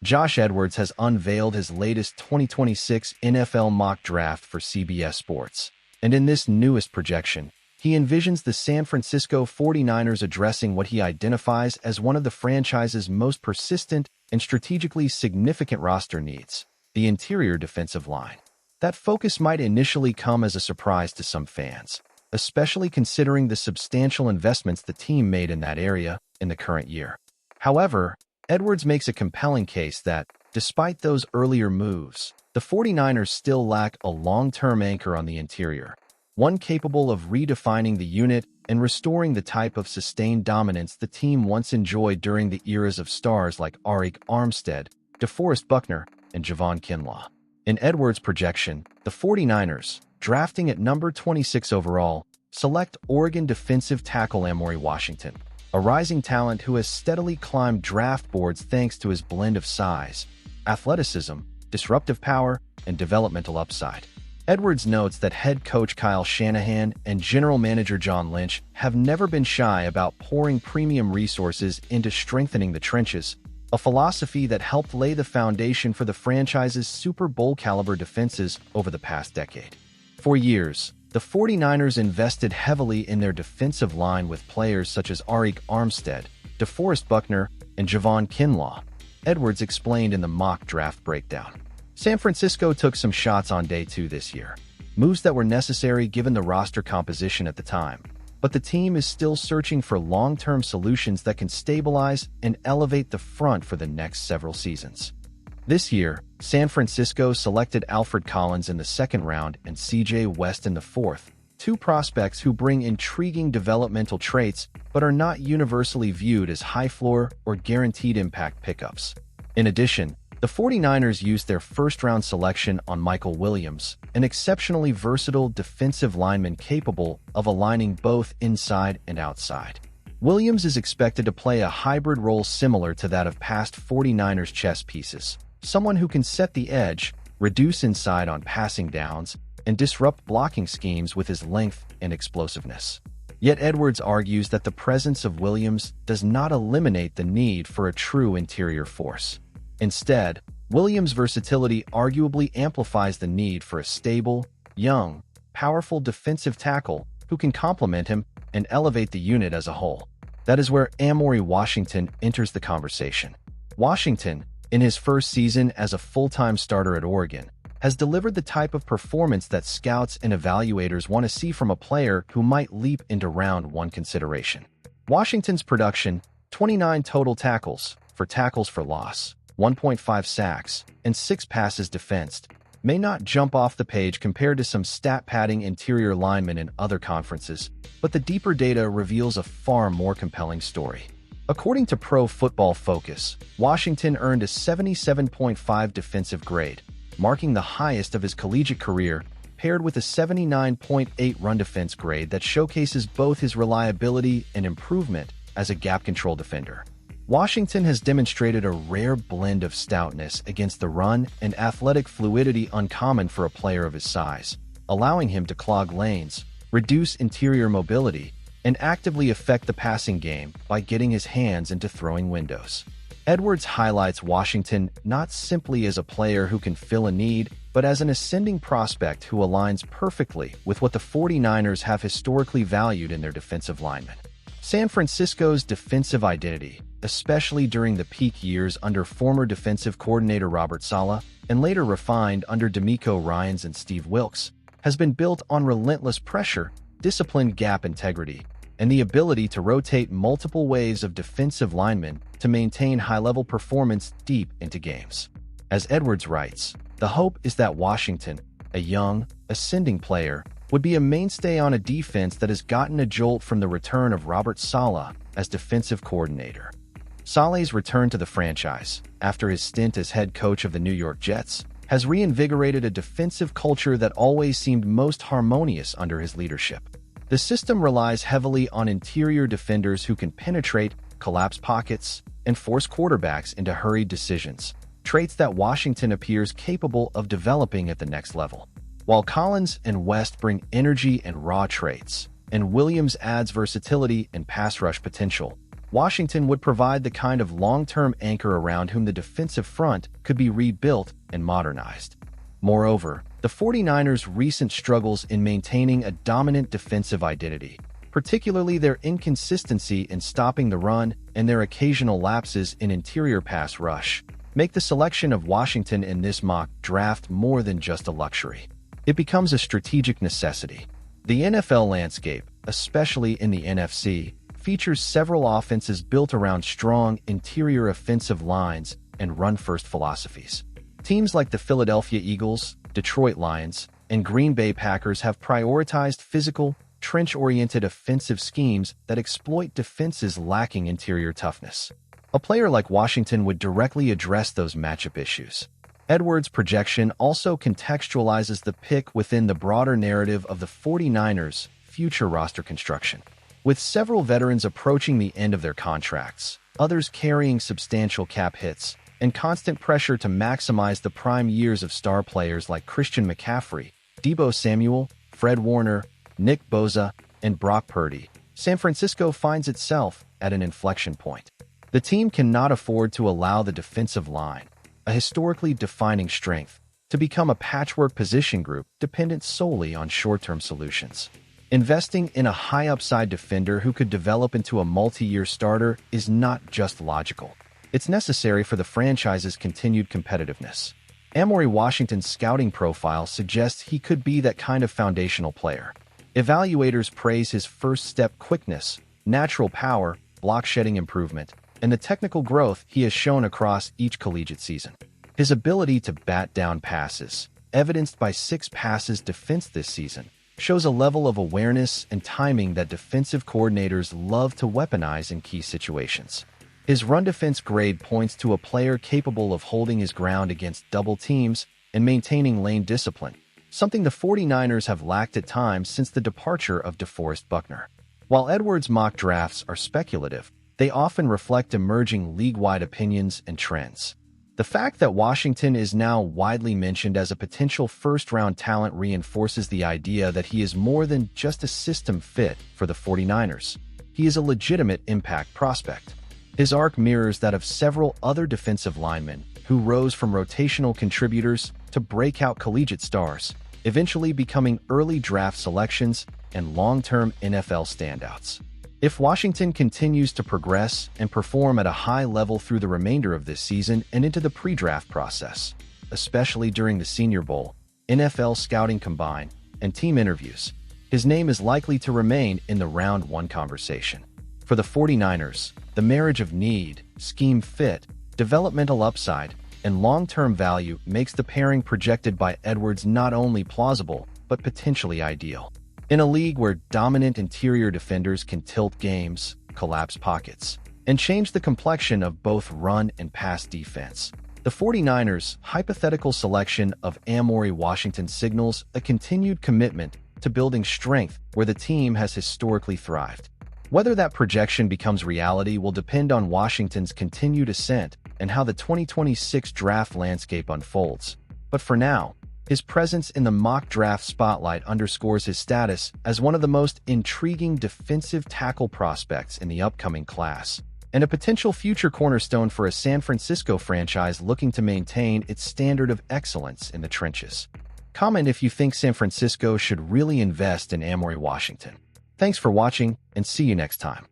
Josh Edwards has unveiled his latest 2026 NFL mock draft for CBS Sports. And in this newest projection, he envisions the San Francisco 49ers addressing what he identifies as one of the franchise's most persistent and strategically significant roster needs, the interior defensive line. That focus might initially come as a surprise to some fans, especially considering the substantial investments the team made in that area in the current year. However, Edwards makes a compelling case that, despite those earlier moves, the 49ers still lack a long-term anchor on the interior, one capable of redefining the unit and restoring the type of sustained dominance the team once enjoyed during the eras of stars like Arik, Armstead, DeForest Buckner, and Javon Kinlaw. In Edwards' projection, the 49ers, drafting at number 26 overall, select Oregon defensive tackle Amorey Washington, a rising talent who has steadily climbed draft boards thanks to his blend of size, athleticism, disruptive power, and developmental upside. Edwards notes that head coach Kyle Shanahan and general manager John Lynch have never been shy about pouring premium resources into strengthening the trenches, a philosophy that helped lay the foundation for the franchise's Super Bowl-caliber defenses over the past decade. For years, the 49ers invested heavily in their defensive line with players such as Arik Armstead, DeForest Buckner, and Javon Kinlaw, Edwards explained in the mock draft breakdown. San Francisco took some shots on day 2 this year, moves that were necessary given the roster composition at the time. But the team is still searching for long-term solutions that can stabilize and elevate the front for the next several seasons. This year, San Francisco selected Alfred Collins in the 2nd round and CJ West in the 4th, two prospects who bring intriguing developmental traits but are not universally viewed as high-floor or guaranteed impact pickups. In addition, the 49ers used their first-round selection on Michael Williams, an exceptionally versatile defensive lineman capable of aligning both inside and outside. Williams is expected to play a hybrid role similar to that of past 49ers chess pieces, someone who can set the edge, reduce inside on passing downs, and disrupt blocking schemes with his length and explosiveness. Yet Edwards argues that the presence of Williams does not eliminate the need for a true interior force. Instead, Williams' versatility arguably amplifies the need for a stable, young, powerful defensive tackle who can complement him and elevate the unit as a whole. That is where Amorey Washington enters the conversation. Washington, in his first season as a full-time starter at Oregon, has delivered the type of performance that scouts and evaluators want to see from a player who might leap into round 1 consideration. Washington's production, 29 total tackles for loss, 1.5 sacks, and 6 passes defensed, may not jump off the page compared to some stat-padding interior linemen in other conferences, but the deeper data reveals a far more compelling story. According to Pro Football Focus, Washington earned a 77.5 defensive grade, marking the highest of his collegiate career, paired with a 79.8 run defense grade that showcases both his reliability and improvement as a gap control defender. Washington has demonstrated a rare blend of stoutness against the run and athletic fluidity uncommon for a player of his size, allowing him to clog lanes, reduce interior mobility, and actively affect the passing game by getting his hands into throwing windows. Edwards highlights Washington not simply as a player who can fill a need, but as an ascending prospect who aligns perfectly with what the 49ers have historically valued in their defensive linemen. San Francisco's defensive identity, especially during the peak years under former defensive coordinator Robert Saleh and later refined under DeMeco Ryans and Steve Wilks, has been built on relentless pressure, disciplined gap integrity, and the ability to rotate multiple waves of defensive linemen to maintain high-level performance deep into games. As Edwards writes, the hope is that Washington, a young, ascending player, would be a mainstay on a defense that has gotten a jolt from the return of Robert Saleh as defensive coordinator. Saleh's return to the franchise, after his stint as head coach of the New York Jets, has reinvigorated a defensive culture that always seemed most harmonious under his leadership. The system relies heavily on interior defenders who can penetrate, collapse pockets, and force quarterbacks into hurried decisions, traits that Washington appears capable of developing at the next level. While Collins and West bring energy and raw traits, and Williams adds versatility and pass rush potential, Washington would provide the kind of long-term anchor around whom the defensive front could be rebuilt and modernized. Moreover, the 49ers' recent struggles in maintaining a dominant defensive identity, particularly their inconsistency in stopping the run and their occasional lapses in interior pass rush, make the selection of Washington in this mock draft more than just a luxury. It becomes a strategic necessity. The NFL landscape, especially in the NFC, features several offenses built around strong interior offensive lines and run-first philosophies. Teams like the Philadelphia Eagles, Detroit Lions, and Green Bay Packers have prioritized physical, trench-oriented offensive schemes that exploit defenses lacking interior toughness. A player like Washington would directly address those matchup issues. Edwards' projection also contextualizes the pick within the broader narrative of the 49ers' future roster construction. With several veterans approaching the end of their contracts, others carrying substantial cap hits, and constant pressure to maximize the prime years of star players like Christian McCaffrey, Deebo Samuel, Fred Warner, Nick Bosa, and Brock Purdy, San Francisco finds itself at an inflection point. The team cannot afford to allow the defensive line, a historically defining strength, to become a patchwork position group dependent solely on short-term solutions. Investing in a high-upside defender who could develop into a multi-year starter is not just logical. It's necessary for the franchise's continued competitiveness. Amorey Washington's scouting profile suggests he could be that kind of foundational player. Evaluators praise his first-step quickness, natural power, block-shedding improvement, and the technical growth he has shown across each collegiate season. His ability to bat down passes, evidenced by 6 passes defense this season, shows a level of awareness and timing that defensive coordinators love to weaponize in key situations. His run defense grade points to a player capable of holding his ground against double teams and maintaining lane discipline, something the 49ers have lacked at times since the departure of DeForest Buckner. While Edwards' mock drafts are speculative, they often reflect emerging league-wide opinions and trends. The fact that Washington is now widely mentioned as a potential first-round talent reinforces the idea that he is more than just a system fit for the 49ers. He is a legitimate impact prospect. His arc mirrors that of several other defensive linemen who rose from rotational contributors to breakout collegiate stars, eventually becoming early draft selections and long-term NFL standouts. If Washington continues to progress and perform at a high level through the remainder of this season and into the pre-draft process, especially during the Senior Bowl, NFL scouting combine, and team interviews, his name is likely to remain in the round 1 conversation. For the 49ers, the marriage of need, scheme fit, developmental upside, and long-term value makes the pairing projected by Edwards not only plausible, but potentially ideal. In a league where dominant interior defenders can tilt games, collapse pockets, and change the complexion of both run and pass defense, the 49ers' hypothetical selection of Amorey Washington signals a continued commitment to building strength where the team has historically thrived. Whether that projection becomes reality will depend on Washington's continued ascent and how the 2026 draft landscape unfolds. But for now, his presence in the mock draft spotlight underscores his status as one of the most intriguing defensive tackle prospects in the upcoming class, and a potential future cornerstone for a San Francisco franchise looking to maintain its standard of excellence in the trenches. Comment if you think San Francisco should really invest in Amorey Washington. Thanks for watching, and see you next time.